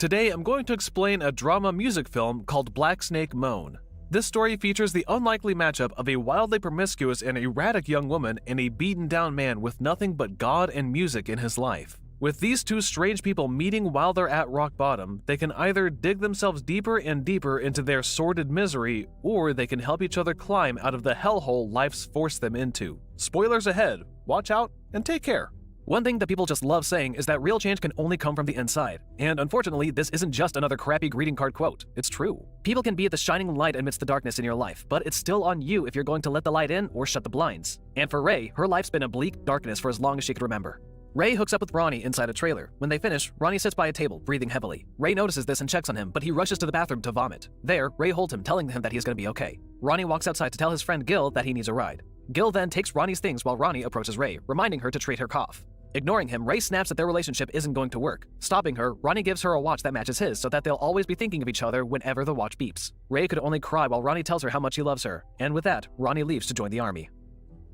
Today I'm going to explain a drama music film called Black Snake Moan. This story features the unlikely matchup of a wildly promiscuous and erratic young woman and a beaten down man with nothing but God and music in his life. With these two strange people meeting while they're at rock bottom, they can either dig themselves deeper and deeper into their sordid misery, or they can help each other climb out of the hellhole life's forced them into. Spoilers ahead, watch out, and take care. One thing that people just love saying is that real change can only come from the inside. And unfortunately, this isn't just another crappy greeting card quote. It's true. People can be the shining light amidst the darkness in your life, but it's still on you if you're going to let the light in or shut the blinds. And for Ray, her life's been a bleak darkness for as long as she could remember. Ray hooks up with Ronnie inside a trailer. When they finish, Ronnie sits by a table, breathing heavily. Ray notices this and checks on him, but he rushes to the bathroom to vomit. There, Ray holds him, telling him that he's going to be okay. Ronnie walks outside to tell his friend Gil that he needs a ride. Gil then takes Ronnie's things while Ronnie approaches Ray, reminding her to treat her cough. Ignoring him, Ray snaps that their relationship isn't going to work. Stopping her, Ronnie gives her a watch that matches his so that they'll always be thinking of each other whenever the watch beeps. Ray could only cry while Ronnie tells her how much he loves her, and with that, Ronnie leaves to join the army.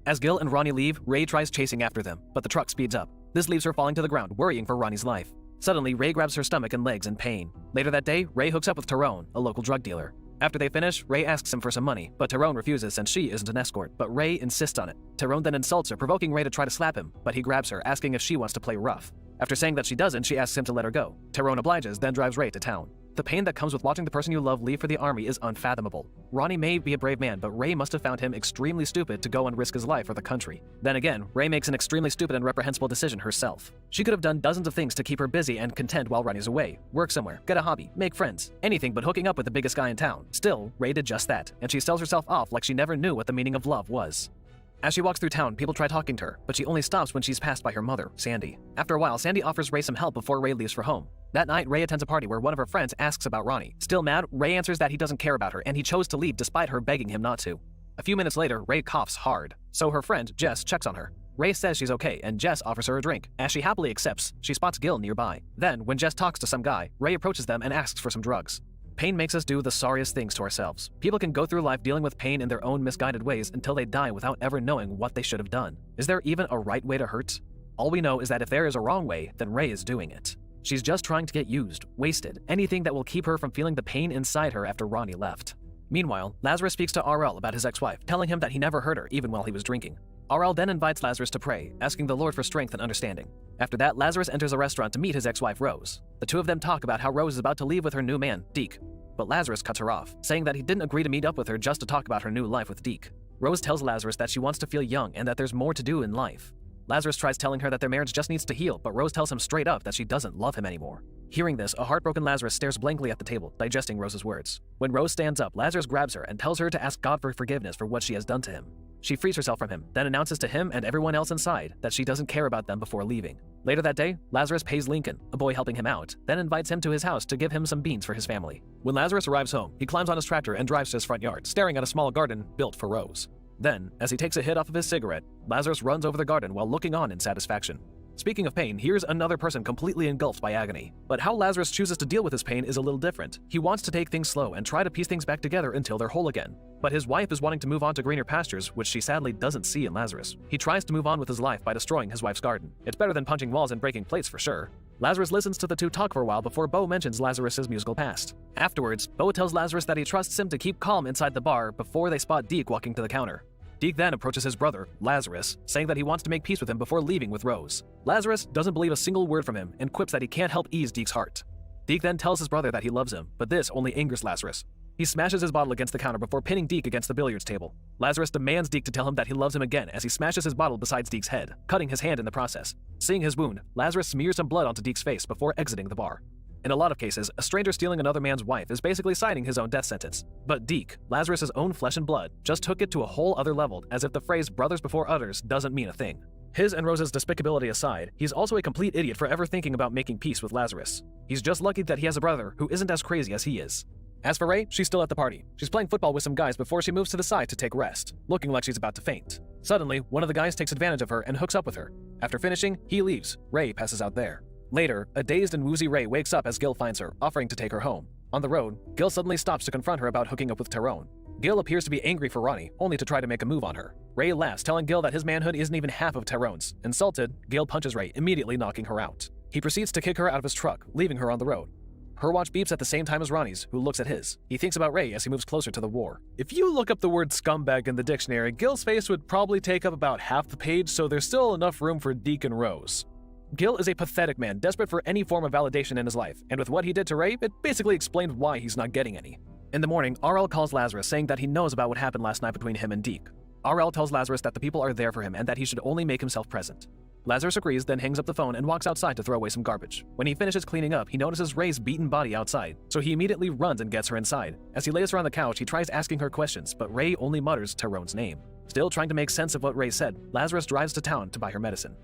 As Gil and Ronnie leave, Ray tries chasing after them, but the truck speeds up. This leaves her falling to the ground, worrying for Ronnie's life. Suddenly, Ray grabs her stomach and legs in pain. Later that day, Ray hooks up with Tyrone, a local drug dealer. After they finish, Ray asks him for some money, but Tyrone refuses since she isn't an escort, but Ray insists on it. Tyrone then insults her, provoking Ray to try to slap him, but he grabs her, asking if she wants to play rough. After saying that she doesn't, she asks him to let her go. Tyrone obliges, then drives Ray to town. The pain that comes with watching the person you love leave for the army is unfathomable. Ronnie may be a brave man, but Ray must have found him extremely stupid to go and risk his life for the country. Then again, Ray makes an extremely stupid and reprehensible decision herself. She could have done dozens of things to keep her busy and content while Ronnie's away. Work somewhere, get a hobby, make friends, anything but hooking up with the biggest guy in town. Still, Ray did just that, and she sells herself off like she never knew what the meaning of love was. As she walks through town, people try talking to her, but she only stops when she's passed by her mother, Sandy. After a while, Sandy offers Ray some help before Ray leaves for home. That night, Ray attends a party where one of her friends asks about Ronnie. Still mad, Ray answers that he doesn't care about her and he chose to leave despite her begging him not to. A few minutes later, Ray coughs hard, so her friend, Jess, checks on her. Ray says she's okay, and Jess offers her a drink. As she happily accepts, she spots Gil nearby. Then, when Jess talks to some guy, Ray approaches them and asks for some drugs. Pain makes us do the sorriest things to ourselves. People can go through life dealing with pain in their own misguided ways until they die without ever knowing what they should have done. Is there even a right way to hurt? All we know is that if there is a wrong way, then Ray is doing it. She's just trying to get used, wasted, anything that will keep her from feeling the pain inside her after Ronnie left. Meanwhile, Lazarus speaks to RL about his ex-wife, telling him that he never hurt her even while he was drinking. RL then invites Lazarus to pray, asking the Lord for strength and understanding. After that, Lazarus enters a restaurant to meet his ex-wife Rose. The two of them talk about how Rose is about to leave with her new man, Deke. But Lazarus cuts her off, saying that he didn't agree to meet up with her just to talk about her new life with Deke. Rose tells Lazarus that she wants to feel young and that there's more to do in life. Lazarus tries telling her that their marriage just needs to heal, but Rose tells him straight up that she doesn't love him anymore. Hearing this, a heartbroken Lazarus stares blankly at the table, digesting Rose's words. When Rose stands up, Lazarus grabs her and tells her to ask God for forgiveness for what she has done to him. She frees herself from him, then announces to him and everyone else inside that she doesn't care about them before leaving. Later that day, Lazarus pays Lincoln, a boy helping him out, then invites him to his house to give him some beans for his family. When Lazarus arrives home, he climbs on his tractor and drives to his front yard, staring at a small garden built for Rose. Then, as he takes a hit off of his cigarette, Lazarus runs over the garden while looking on in satisfaction. Speaking of pain, here's another person completely engulfed by agony. But how Lazarus chooses to deal with his pain is a little different. He wants to take things slow and try to piece things back together until they're whole again. But his wife is wanting to move on to greener pastures, which she sadly doesn't see in Lazarus. He tries to move on with his life by destroying his wife's garden. It's better than punching walls and breaking plates for sure. Lazarus listens to the two talk for a while before Bo mentions Lazarus's musical past. Afterwards, Bo tells Lazarus that he trusts him to keep calm inside the bar before they spot Deke walking to the counter. Deke then approaches his brother, Lazarus, saying that he wants to make peace with him before leaving with Rose. Lazarus doesn't believe a single word from him and quips that he can't help ease Deke's heart. Deke then tells his brother that he loves him, but this only angers Lazarus. He smashes his bottle against the counter before pinning Deke against the billiards table. Lazarus demands Deke to tell him that he loves him again as he smashes his bottle beside Deke's head, cutting his hand in the process. Seeing his wound, Lazarus smears some blood onto Deke's face before exiting the bar. In a lot of cases, a stranger stealing another man's wife is basically signing his own death sentence. But Deke, Lazarus' own flesh and blood, just took it to a whole other level, as if the phrase brothers before others doesn't mean a thing. His and Rose's despicability aside, he's also a complete idiot for ever thinking about making peace with Lazarus. He's just lucky that he has a brother who isn't as crazy as he is. As for Ray, she's still at the party. She's playing football with some guys before she moves to the side to take rest, looking like she's about to faint. Suddenly, one of the guys takes advantage of her and hooks up with her. After finishing, he leaves. Ray passes out there. Later, a dazed and woozy Ray wakes up as Gil finds her, offering to take her home. On the road, Gil suddenly stops to confront her about hooking up with Tyrone. Gil appears to be angry for Ronnie, only to try to make a move on her. Ray laughs, telling Gil that his manhood isn't even half of Tyrone's. Insulted, Gil punches Ray, immediately knocking her out. He proceeds to kick her out of his truck, leaving her on the road. Her watch beeps at the same time as Ronnie's, who looks at his. He thinks about Ray as he moves closer to the war. If you look up the word scumbag in the dictionary, Gil's face would probably take up about half the page, so there's still enough room for Deacon Rose. Gil is a pathetic man, desperate for any form of validation in his life, and with what he did to Ray, it basically explained why he's not getting any. In the morning, RL calls Lazarus, saying that he knows about what happened last night between him and Deke. RL tells Lazarus that the people are there for him and that he should only make himself present. Lazarus agrees, then hangs up the phone and walks outside to throw away some garbage. When he finishes cleaning up, he notices Ray's beaten body outside, so he immediately runs and gets her inside. As he lays her on the couch, he tries asking her questions, but Ray only mutters Tyrone's name. Still trying to make sense of what Ray said, Lazarus drives to town to buy her medicine.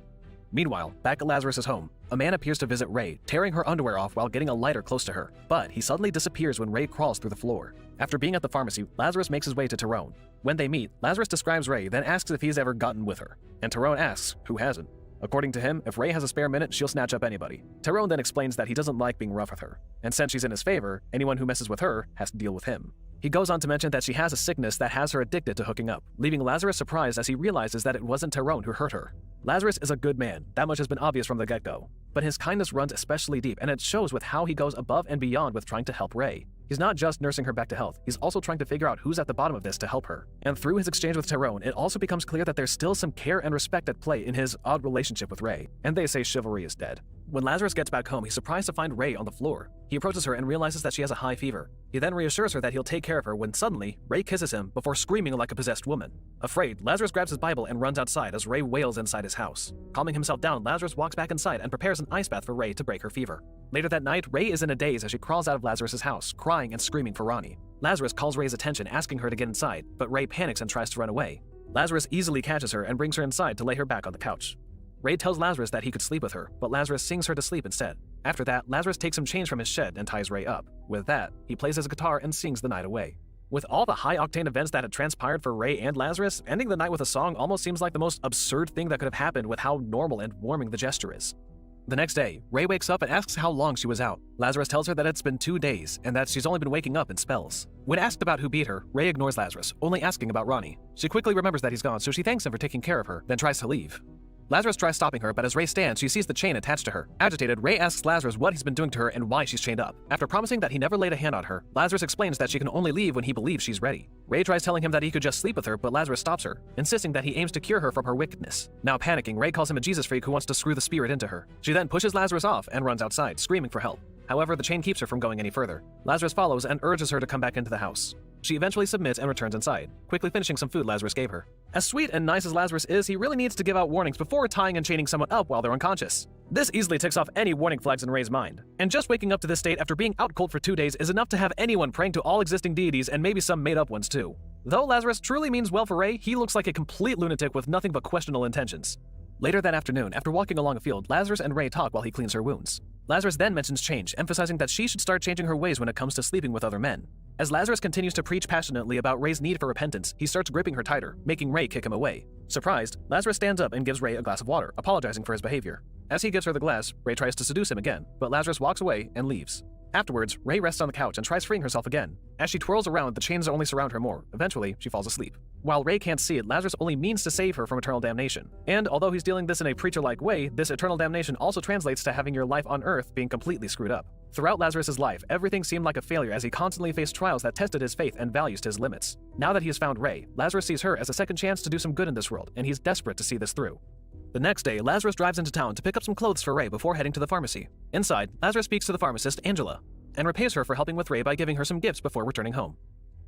Meanwhile, back at Lazarus's home, a man appears to visit Ray, tearing her underwear off while getting a lighter close to her, but he suddenly disappears when Ray crawls through the floor. After being at the pharmacy, Lazarus makes his way to Tyrone. When they meet, Lazarus describes Ray, then asks if he's ever gotten with her, and Tyrone asks who hasn't. According to him, if Ray has a spare minute, she'll snatch up anybody. Tyrone then explains that he doesn't like being rough with her, and since she's in his favor, anyone who messes with her has to deal with him. He goes on to mention that she has a sickness that has her addicted to hooking up, leaving Lazarus surprised as he realizes that it wasn't Tyrone who hurt her. Lazarus is a good man, that much has been obvious from the get-go, but his kindness runs especially deep, and it shows with how he goes above and beyond with trying to help Ray. He's not just nursing her back to health, he's also trying to figure out who's at the bottom of this to help her. And through his exchange with Tyrone, it also becomes clear that there's still some care and respect at play in his odd relationship with Ray, and they say chivalry is dead. When Lazarus gets back home, he's surprised to find Ray on the floor. He approaches her and realizes that she has a high fever. He then reassures her that he'll take care of her when suddenly, Ray kisses him before screaming like a possessed woman. Afraid, Lazarus grabs his Bible and runs outside as Ray wails inside his house. Calming himself down, Lazarus walks back inside and prepares an ice bath for Ray to break her fever. Later that night, Ray is in a daze as she crawls out of Lazarus's house, crying and screaming for Ronnie. Lazarus calls Ray's attention, asking her to get inside, but Ray panics and tries to run away. Lazarus easily catches her and brings her inside to lay her back on the couch. Ray tells Lazarus that he could sleep with her, but Lazarus sings her to sleep instead. After that, Lazarus takes some chains from his shed and ties Ray up. With that, he plays his guitar and sings the night away. With all the high-octane events that had transpired for Ray and Lazarus, ending the night with a song almost seems like the most absurd thing that could have happened with how normal and warming the gesture is. The next day, Ray wakes up and asks how long she was out. Lazarus tells her that it's been 2 days, and that she's only been waking up in spells. When asked about who beat her, Ray ignores Lazarus, only asking about Ronnie. She quickly remembers that he's gone, so she thanks him for taking care of her, then tries to leave. Lazarus tries stopping her, but as Ray stands, she sees the chain attached to her. Agitated, Ray asks Lazarus what he's been doing to her and why she's chained up. After promising that he never laid a hand on her, Lazarus explains that she can only leave when he believes she's ready. Ray tries telling him that he could just sleep with her, but Lazarus stops her, insisting that he aims to cure her from her wickedness. Now panicking, Ray calls him a Jesus freak who wants to screw the spirit into her. She then pushes Lazarus off and runs outside, screaming for help. However, the chain keeps her from going any further. Lazarus follows and urges her to come back into the house. She eventually submits and returns inside, quickly finishing some food Lazarus gave her. As sweet and nice as Lazarus is, he really needs to give out warnings before tying and chaining someone up while they're unconscious. This easily ticks off any warning flags in Ray's mind. And just waking up to this state after being out cold for 2 days is enough to have anyone praying to all existing deities and maybe some made-up ones too. Though Lazarus truly means well for Ray, he looks like a complete lunatic with nothing but questionable intentions. Later that afternoon, after walking along a field, Lazarus and Ray talk while he cleans her wounds. Lazarus then mentions change, emphasizing that she should start changing her ways when it comes to sleeping with other men. As Lazarus continues to preach passionately about Ray's need for repentance, he starts gripping her tighter, making Ray kick him away. Surprised, Lazarus stands up and gives Ray a glass of water, apologizing for his behavior. As he gives her the glass, Ray tries to seduce him again, but Lazarus walks away and leaves. Afterwards, Ray rests on the couch and tries freeing herself again. As she twirls around, the chains only surround her more. Eventually, she falls asleep. While Ray can't see it, Lazarus only means to save her from eternal damnation. And although he's dealing this in a preacher-like way, this eternal damnation also translates to having your life on Earth being completely screwed up. Throughout Lazarus' life, everything seemed like a failure as he constantly faced trials that tested his faith and values to his limits. Now that he has found Ray, Lazarus sees her as a second chance to do some good in this world, and he's desperate to see this through. The next day, Lazarus drives into town to pick up some clothes for Ray before heading to the pharmacy. Inside, Lazarus speaks to the pharmacist, Angela, and repays her for helping with Ray by giving her some gifts before returning home.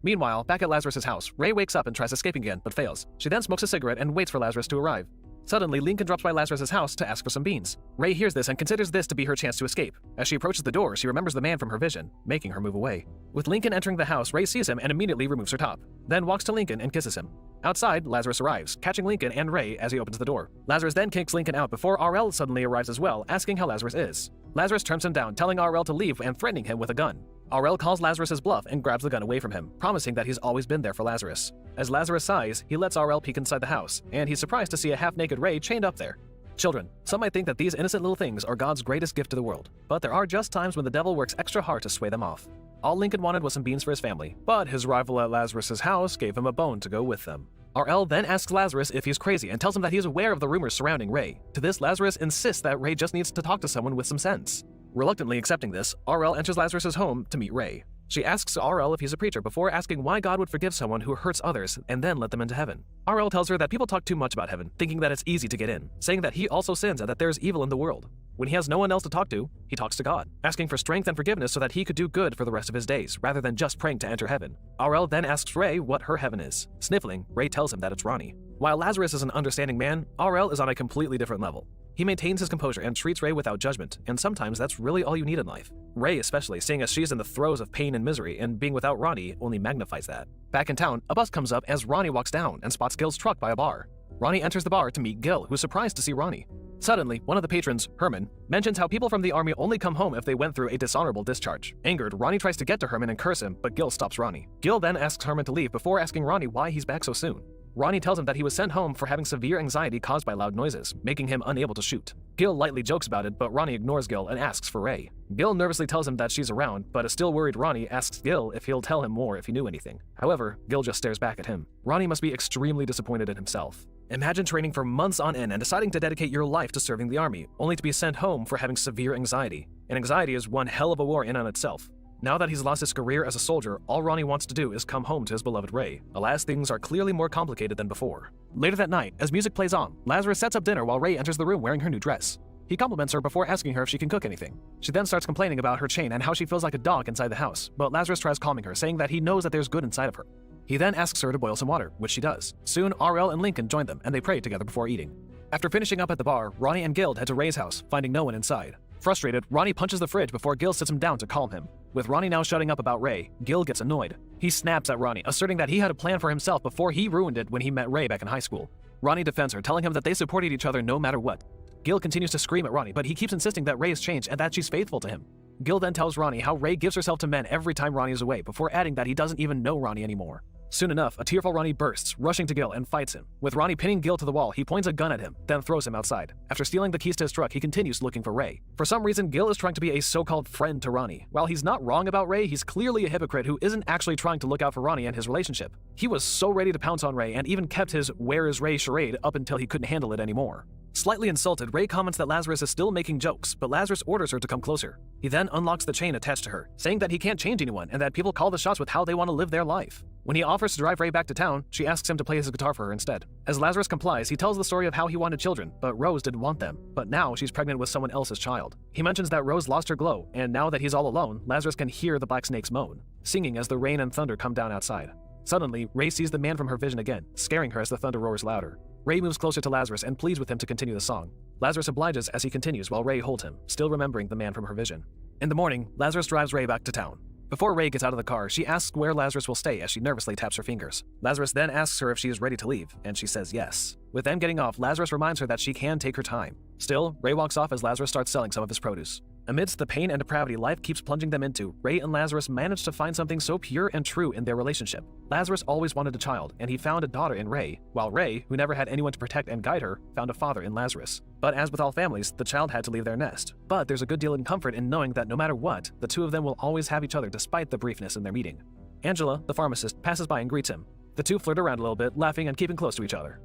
Meanwhile, back at Lazarus' house, Ray wakes up and tries escaping again, but fails. She then smokes a cigarette and waits for Lazarus to arrive. Suddenly, Lincoln drops by Lazarus' house to ask for some beans. Ray hears this and considers this to be her chance to escape. As she approaches the door, she remembers the man from her vision, making her move away. With Lincoln entering the house, Ray sees him and immediately removes her top, then walks to Lincoln and kisses him. Outside, Lazarus arrives, catching Lincoln and Ray as he opens the door. Lazarus then kicks Lincoln out before RL suddenly arrives as well, asking how Lazarus is. Lazarus turns him down, telling RL to leave and threatening him with a gun. RL calls Lazarus' bluff and grabs the gun away from him, promising that he's always been there for Lazarus. As Lazarus sighs, he lets RL peek inside the house, and he's surprised to see a half-naked Ray chained up there. Children, some might think that these innocent little things are God's greatest gift to the world, but there are just times when the devil works extra hard to sway them off. All Lincoln wanted was some beans for his family, but his rival at Lazarus' house gave him a bone to go with them. RL then asks Lazarus if he's crazy and tells him that he is aware of the rumors surrounding Ray. To this, Lazarus insists that Ray just needs to talk to someone with some sense. Reluctantly accepting this, RL enters Lazarus's home to meet Ray. She asks RL if he's a preacher before asking why God would forgive someone who hurts others and then let them into heaven. RL tells her that people talk too much about heaven, thinking that it's easy to get in, saying that he also sins and that there's evil in the world. When he has no one else to talk to, he talks to God, asking for strength and forgiveness so that he could do good for the rest of his days, rather than just praying to enter heaven. RL then asks Ray what her heaven is. Sniffling, Ray tells him that it's Ronnie. While Lazarus is an understanding man, RL is on a completely different level. He maintains his composure and treats Ray without judgment, and sometimes that's really all you need in life. Ray especially, seeing as she's in the throes of pain and misery, and being without Ronnie only magnifies that. Back in town, a bus comes up as Ronnie walks down and spots Gil's truck by a bar. Ronnie enters the bar to meet Gil, who's surprised to see Ronnie. Suddenly, one of the patrons, Herman, mentions how people from the army only come home if they went through a dishonorable discharge. Angered, Ronnie tries to get to Herman and curse him, but Gil stops Ronnie. Gil then asks Herman to leave before asking Ronnie why he's back so soon. Ronnie tells him that he was sent home for having severe anxiety caused by loud noises, making him unable to shoot. Gil lightly jokes about it, but Ronnie ignores Gil and asks for Ray. Gil nervously tells him that she's around, but a still worried Ronnie asks Gil if he'll tell him more if he knew anything. However, Gil just stares back at him. Ronnie must be extremely disappointed in himself. Imagine training for months on end and deciding to dedicate your life to serving the army, only to be sent home for having severe anxiety. And anxiety is one hell of a war in on itself. Now that he's lost his career as a soldier, all Ronnie wants to do is come home to his beloved Ray. Alas, things are clearly more complicated than before. Later that night, as music plays on, Lazarus sets up dinner while Ray enters the room wearing her new dress. He compliments her before asking her if she can cook anything. She then starts complaining about her chain and how she feels like a dog inside the house, but Lazarus tries calming her, saying that he knows that there's good inside of her. He then asks her to boil some water, which she does. Soon, RL and Lincoln join them, and they pray together before eating. After finishing up at the bar, Ronnie and Gil head to Ray's house, finding no one inside. Frustrated, Ronnie punches the fridge before Gil sits him down to calm him. With Ronnie now shutting up about Ray, Gil gets annoyed. He snaps at Ronnie, asserting that he had a plan for himself before he ruined it when he met Ray back in high school. Ronnie defends her, telling him that they supported each other no matter what. Gil continues to scream at Ronnie, but he keeps insisting that Ray has changed and that she's faithful to him. Gil then tells Ronnie how Ray gives herself to men every time Ronnie is away, before adding that he doesn't even know Ronnie anymore. Soon enough, a tearful Ronnie bursts, rushing to Gil and fights him. With Ronnie pinning Gil to the wall, he points a gun at him, then throws him outside. After stealing the keys to his truck, he continues looking for Ray. For some reason, Gil is trying to be a so-called friend to Ronnie. While he's not wrong about Ray, he's clearly a hypocrite who isn't actually trying to look out for Ronnie and his relationship. He was so ready to pounce on Ray and even kept his "Where is Ray" charade up until he couldn't handle it anymore. Slightly insulted, Ray comments that Lazarus is still making jokes, but Lazarus orders her to come closer. He then unlocks the chain attached to her, saying that he can't change anyone and that people call the shots with how they want to live their life. When he offers to drive Ray back to town, she asks him to play his guitar for her instead. As Lazarus complies, he tells the story of how he wanted children, but Rose didn't want them. But now she's pregnant with someone else's child. He mentions that Rose lost her glow, and now that he's all alone, Lazarus can hear the black snakes moan, singing as the rain and thunder come down outside. Suddenly, Ray sees the man from her vision again, scaring her as the thunder roars louder. Ray moves closer to Lazarus and pleads with him to continue the song. Lazarus obliges as he continues while Ray holds him, still remembering the man from her vision. In the morning, Lazarus drives Ray back to town. Before Ray gets out of the car, she asks where Lazarus will stay as she nervously taps her fingers. Lazarus then asks her if she is ready to leave, and she says yes. With them getting off, Lazarus reminds her that she can take her time. Still, Ray walks off as Lazarus starts selling some of his produce. Amidst the pain and depravity life keeps plunging them into, Ray and Lazarus manage to find something so pure and true in their relationship. Lazarus always wanted a child, and he found a daughter in Ray, while Ray, who never had anyone to protect and guide her, found a father in Lazarus. But as with all families, the child had to leave their nest. But there's a good deal of comfort in knowing that no matter what, the two of them will always have each other despite the briefness in their meeting. Angela, the pharmacist, passes by and greets him. The two flirt around a little bit, laughing and keeping close to each other.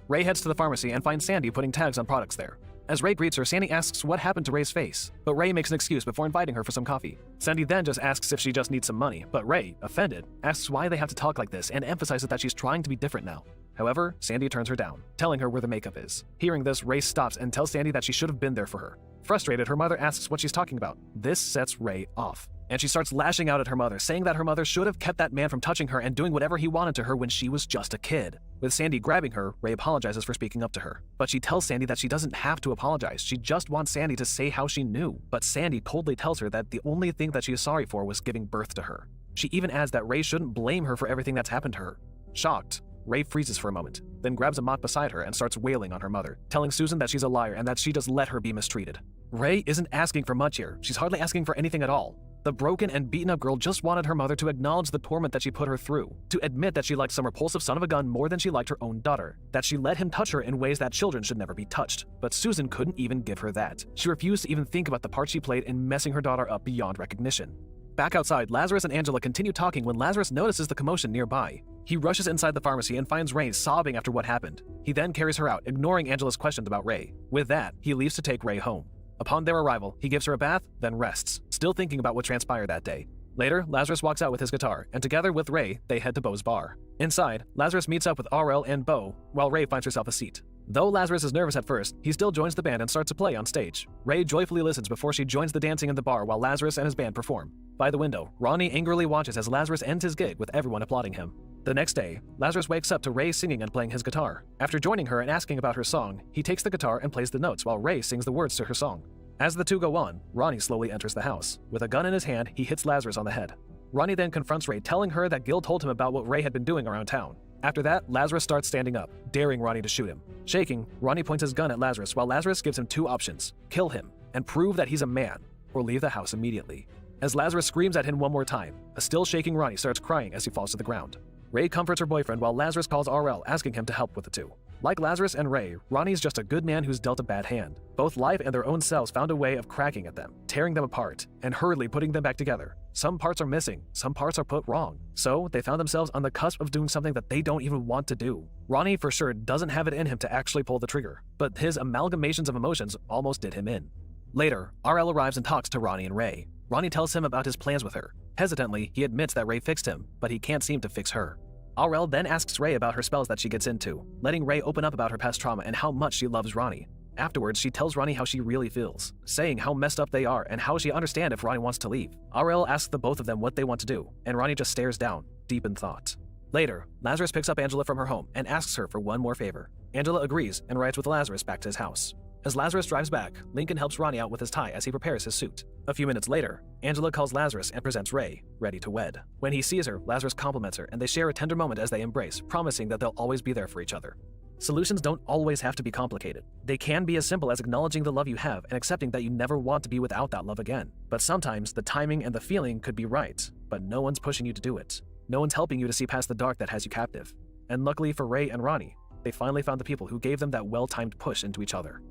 Ray heads to the pharmacy and finds Sandy putting tags on products there. As Ray greets her, Sandy asks what happened to Ray's face, but Ray makes an excuse before inviting her for some coffee. Sandy then just asks if she just needs some money, but Ray, offended, asks why they have to talk like this and emphasizes that she's trying to be different now. However, Sandy turns her down, telling her where the makeup is. Hearing this, Ray stops and tells Sandy that she should have been there for her. Frustrated, her mother asks what she's talking about. This sets Ray off, and she starts lashing out at her mother, saying that her mother should have kept that man from touching her and doing whatever he wanted to her when she was just a kid. With Sandy grabbing her, Ray apologizes for speaking up to her. But she tells Sandy that she doesn't have to apologize, she just wants Sandy to say how she knew. But Sandy coldly tells her that the only thing that she is sorry for was giving birth to her. She even adds that Ray shouldn't blame her for everything that's happened to her. Shocked, Ray freezes for a moment, then grabs a mop beside her and starts wailing on her mother, telling Susan that she's a liar and that she just let her be mistreated. Ray isn't asking for much here, she's hardly asking for anything at all. The broken and beaten up girl just wanted her mother to acknowledge the torment that she put her through, to admit that she liked some repulsive son of a gun more than she liked her own daughter, that she let him touch her in ways that children should never be touched. But Susan couldn't even give her that. She refused to even think about the part she played in messing her daughter up beyond recognition. Back outside, Lazarus and Angela continue talking when Lazarus notices the commotion nearby. He rushes inside the pharmacy and finds Ray sobbing after what happened. He then carries her out, ignoring Angela's questions about Ray. With that, he leaves to take Ray home. Upon their arrival, he gives her a bath, then rests, still thinking about what transpired that day. Later, Lazarus walks out with his guitar, and together with Ray, they head to Beau's bar. Inside, Lazarus meets up with RL and Beau, while Ray finds herself a seat. Though Lazarus is nervous at first, he still joins the band and starts to play on stage. Ray joyfully listens before she joins the dancing in the bar while Lazarus and his band perform. By the window, Ronnie angrily watches as Lazarus ends his gig with everyone applauding him. The next day, Lazarus wakes up to Ray singing and playing his guitar. After joining her and asking about her song, he takes the guitar and plays the notes while Ray sings the words to her song. As the two go on, Ronnie slowly enters the house. With a gun in his hand, he hits Lazarus on the head. Ronnie then confronts Ray, telling her that Gil told him about what Ray had been doing around town. After that, Lazarus starts standing up, daring Ronnie to shoot him. Shaking, Ronnie points his gun at Lazarus while Lazarus gives him two options: kill him and prove that he's a man, or leave the house immediately. As Lazarus screams at him one more time, a still shaking Ronnie starts crying as he falls to the ground. Ray comforts her boyfriend while Lazarus calls RL, asking him to help with the two. Like Lazarus and Ray, Ronnie's just a good man who's dealt a bad hand. Both life and their own selves found a way of cracking at them, tearing them apart, and hurriedly putting them back together. Some parts are missing, some parts are put wrong. So they found themselves on the cusp of doing something that they don't even want to do. Ronnie for sure doesn't have it in him to actually pull the trigger, but his amalgamations of emotions almost did him in. Later, RL arrives and talks to Ronnie and Ray. Ronnie tells him about his plans with her. Hesitantly, he admits that Ray fixed him, but he can't seem to fix her. RL then asks Ray about her spells that she gets into, letting Ray open up about her past trauma and how much she loves Ronnie. Afterwards, she tells Ronnie how she really feels, saying how messed up they are and how she understands if Ronnie wants to leave. RL asks the both of them what they want to do, and Ronnie just stares down, deep in thought. Later, Lazarus picks up Angela from her home and asks her for one more favor. Angela agrees and rides with Lazarus back to his house. As Lazarus drives back, Lincoln helps Ronnie out with his tie as he prepares his suit. A few minutes later, Angela calls Lazarus and presents Ray, ready to wed. When he sees her, Lazarus compliments her and they share a tender moment as they embrace, promising that they'll always be there for each other. Solutions don't always have to be complicated. They can be as simple as acknowledging the love you have and accepting that you never want to be without that love again. But sometimes the timing and the feeling could be right, but no one's pushing you to do it. No one's helping you to see past the dark that has you captive. And luckily for Ray and Ronnie, they finally found the people who gave them that well-timed push into each other.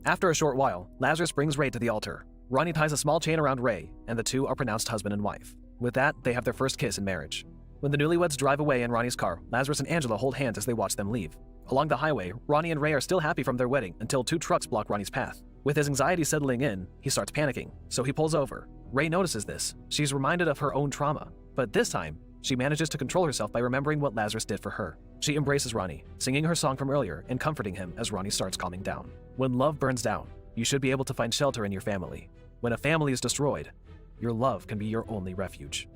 After a short while, Lazarus brings Ray to the altar. Ronnie ties a small chain around Ray, and the two are pronounced husband and wife. With that, they have their first kiss in marriage. When the newlyweds drive away in Ronnie's car, Lazarus and Angela hold hands as they watch them leave. Along the highway, Ronnie and Ray are still happy from their wedding until two trucks block Ronnie's path. With his anxiety settling in, he starts panicking, so he pulls over. Ray notices this. She's reminded of her own trauma, but this time, she manages to control herself by remembering what Lazarus did for her. She embraces Ronnie, singing her song from earlier and comforting him as Ronnie starts calming down. When love burns down, you should be able to find shelter in your family. When a family is destroyed, your love can be your only refuge.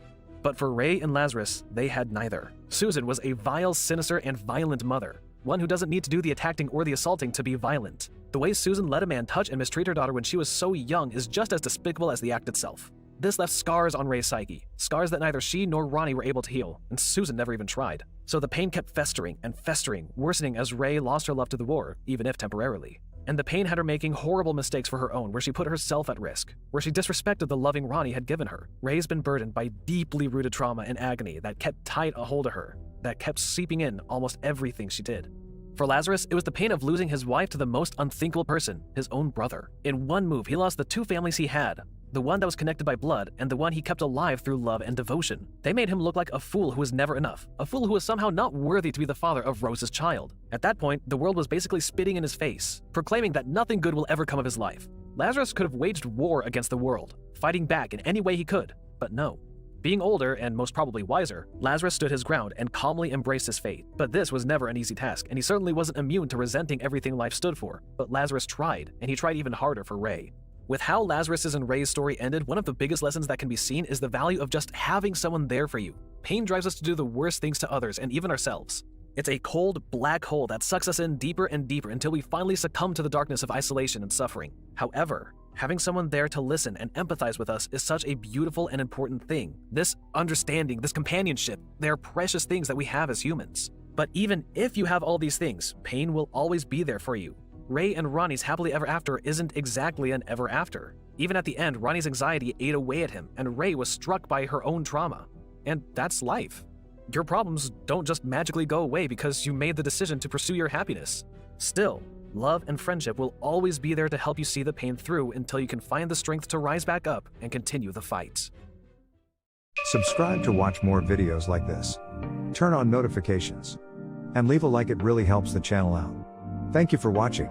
But for Ray and Lazarus, they had neither. Susan was a vile, sinister, and violent mother. One who doesn't need to do the attacking or the assaulting to be violent. The way Susan let a man touch and mistreat her daughter when she was so young is just as despicable as the act itself. This left scars on Ray's psyche, scars that neither she nor Ronnie were able to heal, and Susan never even tried. So the pain kept festering and festering, worsening as Ray lost her love to the war, even if temporarily. And the pain had her making horrible mistakes for her own, where she put herself at risk, where she disrespected the loving Ronnie had given her. Ray's been burdened by deeply rooted trauma and agony that kept tight a hold of her, that kept seeping in almost everything she did. For Lazarus, it was the pain of losing his wife to the most unthinkable person, his own brother. In one move, he lost the two families he had, the one that was connected by blood and the one he kept alive through love and devotion. They made him look like a fool who was never enough, a fool who was somehow not worthy to be the father of Rose's child. At that point, the world was basically spitting in his face, proclaiming that nothing good will ever come of his life. Lazarus could have waged war against the world, fighting back in any way he could, but no. Being older and most probably wiser, Lazarus stood his ground and calmly embraced his fate. But this was never an easy task, and he certainly wasn't immune to resenting everything life stood for. But Lazarus tried, and he tried even harder for Ray. With how Lazarus's and Ray's story ended, one of the biggest lessons that can be seen is the value of just having someone there for you. Pain drives us to do the worst things to others and even ourselves. It's a cold, black hole that sucks us in deeper and deeper until we finally succumb to the darkness of isolation and suffering. However, having someone there to listen and empathize with us is such a beautiful and important thing. This understanding, this companionship, they're precious things that we have as humans. But even if you have all these things, pain will always be there for you. Ray and Ronnie's happily ever after isn't exactly an ever after. Even at the end, Ronnie's anxiety ate away at him, and Ray was struck by her own trauma. And that's life. Your problems don't just magically go away because you made the decision to pursue your happiness. Still, love and friendship will always be there to help you see the pain through until you can find the strength to rise back up and continue the fight. Subscribe to watch more videos like this. Turn on notifications. And leave a like, it really helps the channel out. Thank you for watching.